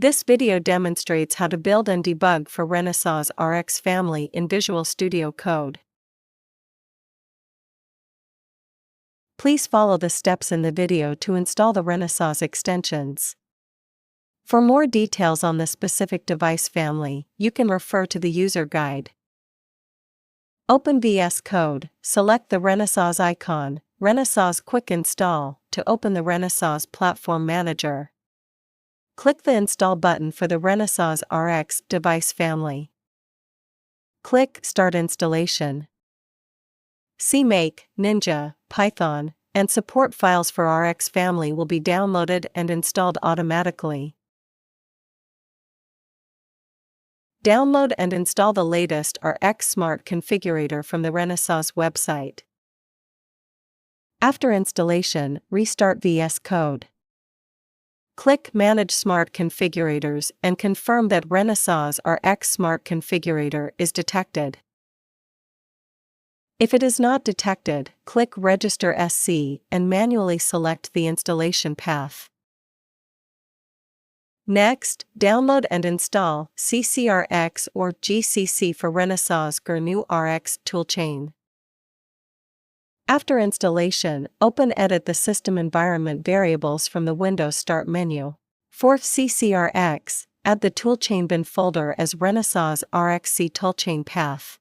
This video demonstrates how to build and debug for Renesas RX family in Visual Studio Code. Please follow the steps in the video to install the Renesas extensions. For more details on the specific device family, you can refer to the user guide. Open VS Code, select the Renesas icon, Renesas Quick Install, to open the Renesas Platform Manager. Click the Install button for the Renesas RX device family. Click Start Installation. CMake, Ninja, Python, and support files for RX family will be downloaded and installed automatically. Download and install the latest RX Smart Configurator from the Renesas website. After installation, restart VS Code. Click Manage Smart Configurators and confirm that Renesas RX Smart Configurator is detected. If it is not detected, click Register SC and manually select the installation path. Next, download and install CCRX or GCC for Renesas GNURX toolchain. After installation, Edit the system environment variables from the Windows Start menu. For CCRX, add the toolchain bin folder as Renesas RXC toolchain path.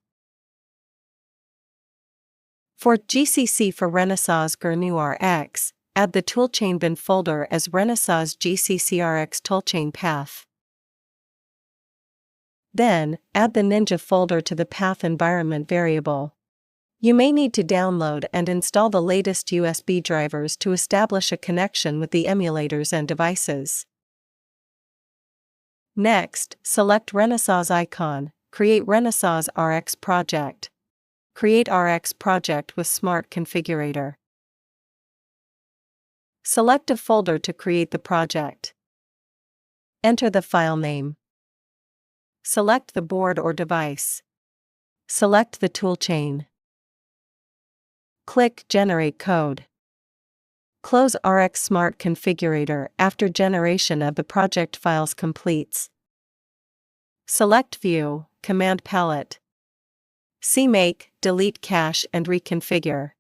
For GCC for Renesas GNURX, add the toolchain bin folder as Renesas GCCRX toolchain path. Then, add the Ninja folder to the path environment variable. You may need to download and install the latest USB drivers to establish a connection with the emulators and devices. Next, select Renesas icon, create Renesas RX project. Create RX project with Smart Configurator. Select a folder to create the project. Enter the file name. Select the board or device. Select the toolchain. Click Generate Code. Close RX Smart Configurator after generation of the project files completes. Select View, Command Palette. CMake, delete cache and reconfigure.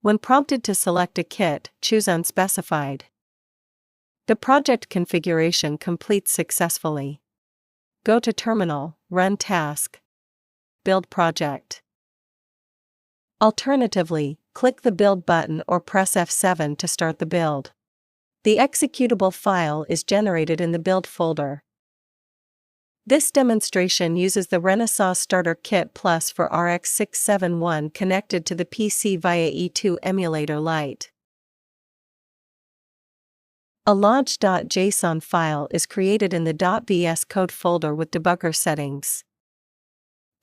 When prompted to select a kit, choose Unspecified. The project configuration completes successfully. Go to Terminal, Run Task. Build Project. Alternatively, click the Build button or press F7 to start the build. The executable file is generated in the Build folder. This demonstration uses the Renesas Starter Kit Plus for RX 671 connected to the PC via E2 Emulator Lite. A launch.json file is created in the .vs Code folder with debugger settings.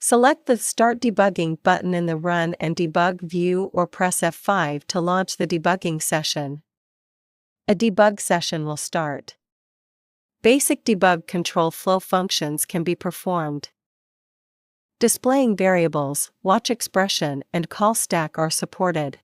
Select the Start Debugging button in the Run and Debug view or press F5 to launch the debugging session. A debug session will start. Basic debug control flow functions can be performed. Displaying variables, watch expression, and call stack are supported.